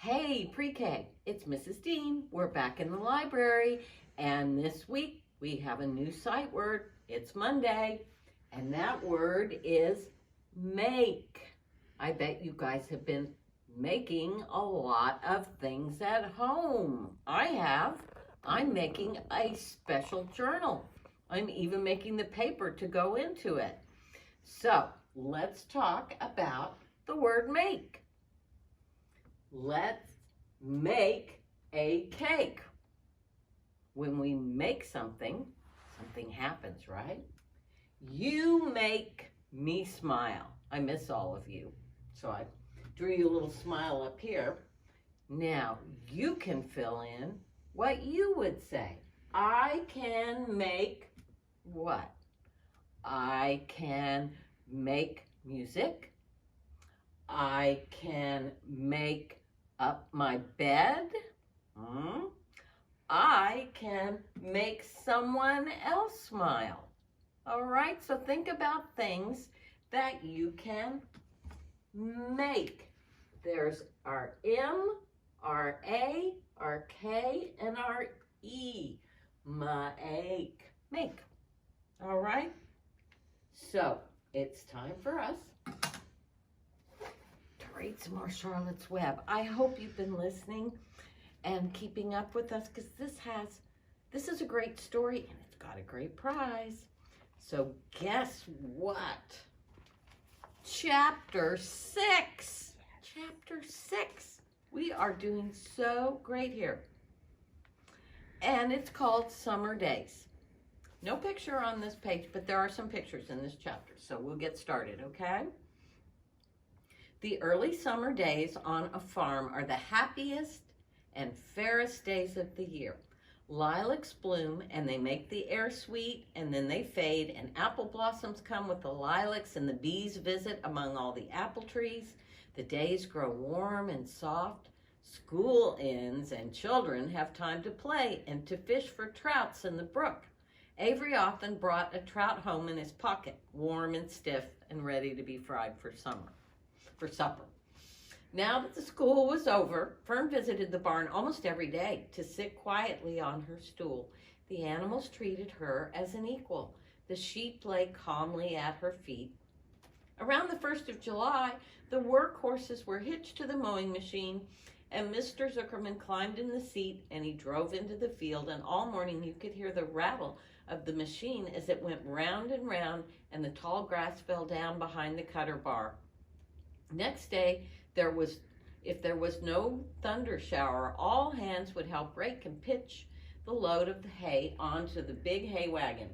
Hey, PreK, it's Mrs. Dean. We're back in the library, and this week we have a new sight word. It's Monday, and that word is make. I bet you guys have been making a lot of things at home. I have. I'm making a special journal. I'm even making the paper to go into it. So, let's talk about the word make. Let's make a cake. When we make something, something happens, right? You make me smile. I miss all of you. So I drew you a little smile up here. Now, you can fill in what you would say. I can make what? I can make music. I can make up my bed. I can make someone else smile. All right, so think about things that you can make. There's our M, our A, our K, and our E. Make. Make. All right? So, it's time for us to read some more Charlotte's Web. I hope you've been listening and keeping up with us, because this is a great story and it's got a great prize. So guess what? Chapter 6. Chapter 6. We are doing so great here. And it's called Summer Days. No picture on this page, but there are some pictures in this chapter. So we'll get started, okay? The early summer days on a farm are the happiest and fairest days of the year. Lilacs bloom and they make the air sweet, and then they fade, and apple blossoms come with the lilacs, and the bees visit among all the apple trees. The days grow warm and soft. School ends and children have time to play and to fish for trouts in the brook. Avery often brought a trout home in his pocket, warm and stiff and ready to be fried for supper. Now that the school was over, Fern visited the barn almost every day to sit quietly on her stool. The animals treated her as an equal. The sheep lay calmly at her feet. Around the 1st of July, the work horses were hitched to the mowing machine, and Mr. Zuckerman climbed in the seat and he drove into the field, and all morning you could hear the rattle of the machine as it went round and round, and the tall grass fell down behind the cutter bar. Next day, if there was no thunder shower, all hands would help rake and pitch the load of the hay onto the big hay wagon.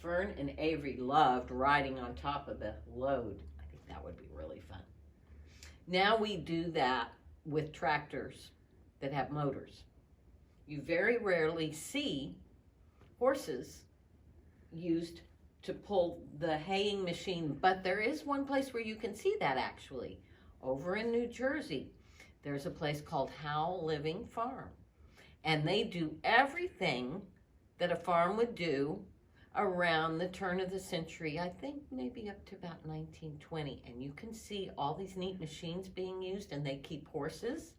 Fern and Avery loved riding on top of the load. I think that would be really fun. Now we do that with tractors that have motors. You very rarely see horses used to pull the haying machine, but there is one place where you can see that actually. Over in New Jersey, there's a place called Howell Living Farm, and they do everything that a farm would do around the turn of the century, I think maybe up to about 1920, and you can see all these neat machines being used, and they keep horses.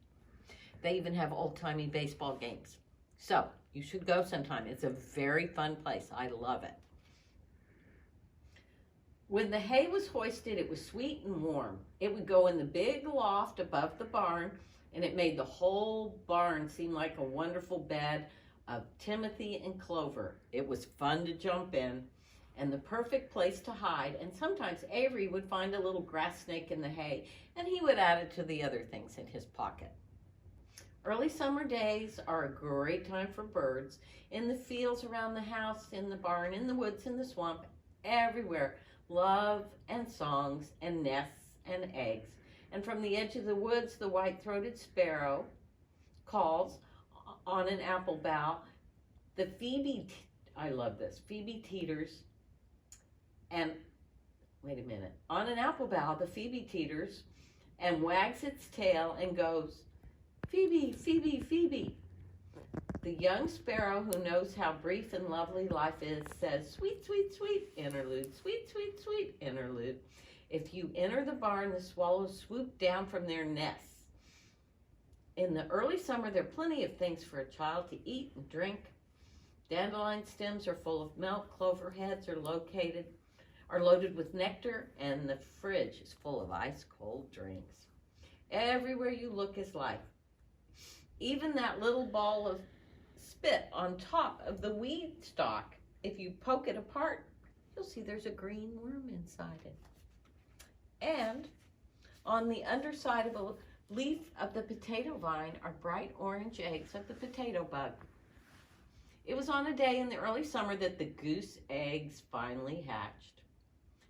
They even have old-timey baseball games. So you should go sometime. It's a very fun place. I love it. When the hay was hoisted, it was sweet and warm. It would go in the big loft above the barn, and it made the whole barn seem like a wonderful bed of timothy and clover. It was fun to jump in and the perfect place to hide, and sometimes Avery would find a little grass snake in the hay, and he would add it to the other things in his pocket. Early summer days are a great time for birds. In the fields around the house, in the barn, in the woods, in the swamp, everywhere. Love and songs and nests and eggs. And from the edge of the woods, the white-throated sparrow calls on an apple bough. The I love this, Phoebe teeters, and wait a minute. On an apple bough, the Phoebe teeters and wags its tail and goes, Phoebe, Phoebe, Phoebe. The young sparrow, who knows how brief and lovely life is, says, sweet, sweet, sweet, interlude, sweet, sweet, sweet, interlude. If you enter the barn, the swallows swoop down from their nests In the early summer, there are plenty of things for a child to eat and drink. Dandelion stems are full of milk, clover heads are loaded with nectar, and the fridge is full of ice-cold drinks. Everywhere you look is life. Even that little ball of spit on top of the weed stalk, if you poke it apart, you'll see there's a green worm inside it. And on the underside of a leaf of the potato vine are bright orange eggs of the potato bug. It was on a day in the early summer that the goose eggs finally hatched.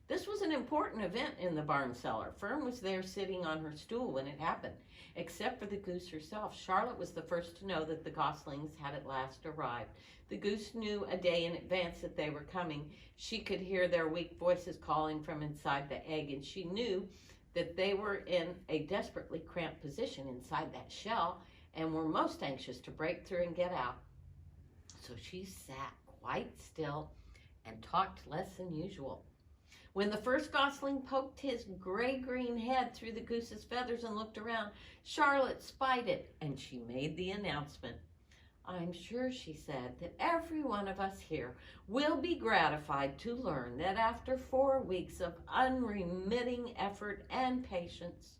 This was an important event in the barn cellar. Fern was there sitting on her stool when it happened. Except for the goose herself, Charlotte was the first to know that the goslings had at last arrived. The goose knew a day in advance that they were coming. She could hear their weak voices calling from inside the egg, and she knew that they were in a desperately cramped position inside that shell and were most anxious to break through and get out. So she sat quite still and talked less than usual. When the first gosling poked his gray-green head through the goose's feathers and looked around, Charlotte spied it, and she made the announcement. "I'm sure," she said, "that every one of us here will be gratified to learn that after 4 weeks of unremitting effort and patience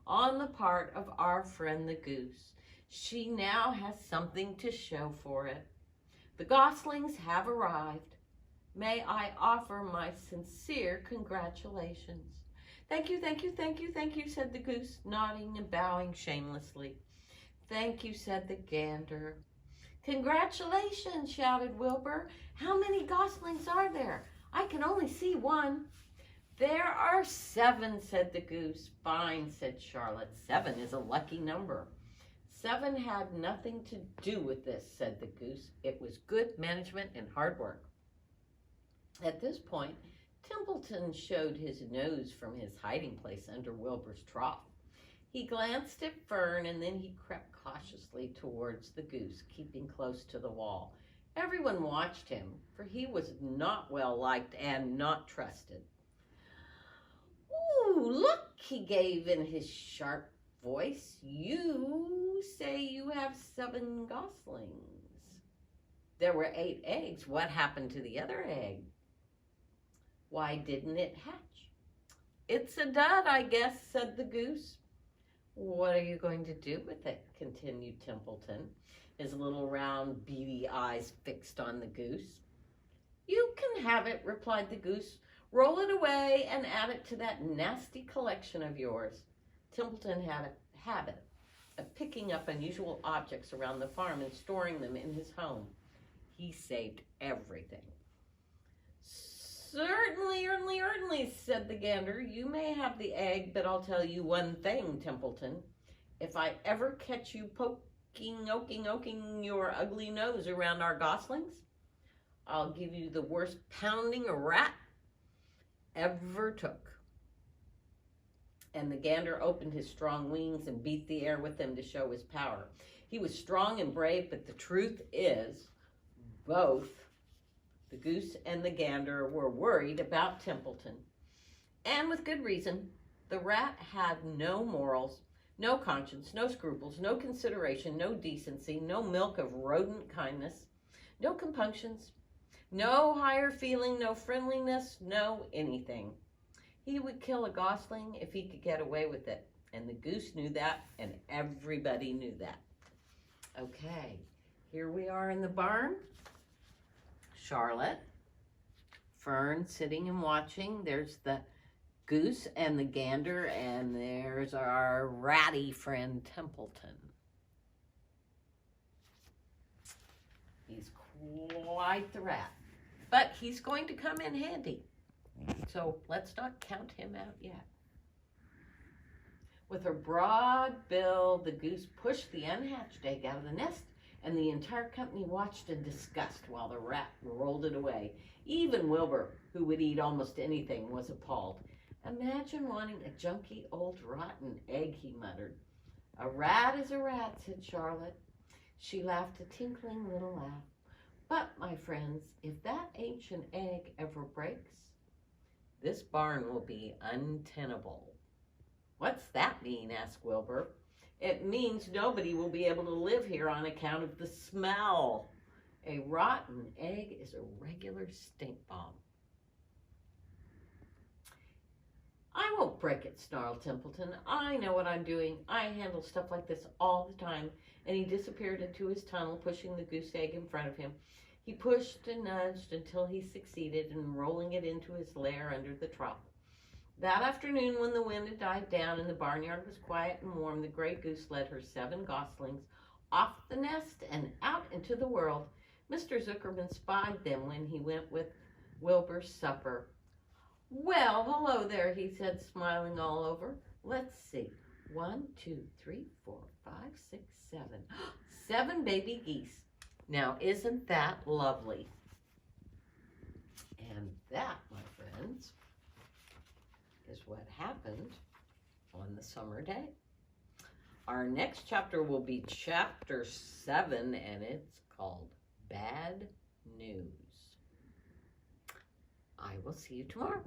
on the part of our friend the goose, she now has something to show for it. The goslings have arrived. May I offer my sincere congratulations." "Thank you, thank you, thank you, thank you," said the goose, nodding and bowing shamelessly. "Thank you," said the gander. "Congratulations," shouted Wilbur. "How many goslings are there? I can only see one." "There are 7, said the goose. "Fine," said Charlotte. 7 is a lucky number." "7 had nothing to do with this," said the goose. "It was good management and hard work." At this point, Templeton showed his nose from his hiding place under Wilbur's trough. He glanced at Fern, and then he crept cautiously towards the goose, keeping close to the wall. Everyone watched him, for he was not well liked and not trusted. "Ooh, look," he gave in his sharp voice. "You say you have 7 goslings. There were 8 eggs. What happened to the other egg? Why didn't it hatch?" "It's a dud, I guess," said the goose. "What are you going to do with it?" continued Templeton, his little round beady eyes fixed on the goose. "You can have it," replied the goose. "Roll it away and add it to that nasty collection of yours." Templeton had a habit of picking up unusual objects around the farm and storing them in his home. He saved everything. Certainly, said the gander. "You may have the egg, but I'll tell you one thing, Templeton. If I ever catch you oking your ugly nose around our goslings, I'll give you the worst pounding a rat ever took." And the gander opened his strong wings and beat the air with them to show his power. He was strong and brave, but the truth is, both the goose and the gander were worried about Templeton. And with good reason. The rat had no morals, no conscience, no scruples, no consideration, no decency, no milk of rodent kindness, no compunctions, no higher feeling, no friendliness, no anything. He would kill a gosling if he could get away with it. And the goose knew that, and everybody knew that. Okay, here we are in the barn. Charlotte, Fern sitting and watching. There's the goose and the gander, and there's our ratty friend Templeton. He's quite the rat, but he's going to come in handy. So let's not count him out yet. With her broad bill, the goose pushed the unhatched egg out of the nest, and the entire company watched in disgust while the rat rolled it away. Even Wilbur, who would eat almost anything, was appalled. "Imagine wanting a junky, old, rotten egg," he muttered. "A rat is a rat," said Charlotte. She laughed a tinkling little laugh. "But, my friends, if that ancient egg ever breaks, this barn will be untenable." "What's that mean?" asked Wilbur. It means nobody will be able to live here on account of the smell. A rotten egg is a regular stink bomb. I won't break it, snarled Templeton. I know what I'm doing. I handle stuff like this all the time. And he disappeared into his tunnel, pushing the goose egg in front of him. He pushed and nudged until he succeeded in rolling it into his lair under the trough. That afternoon, when the wind had died down and the barnyard was quiet and warm, the gray goose led her 7 goslings off the nest and out into the world. Mr. Zuckerman spied them when he went with Wilbur's supper. Well, hello there, he said, smiling all over. Let's see. 1, 2, 3, 4, 5, 6, 7. 7 baby geese. Now, isn't that lovely? And that, my friends, is what happened on the summer day. Our next chapter will be chapter 7, and it's called Bad News. I will see you tomorrow.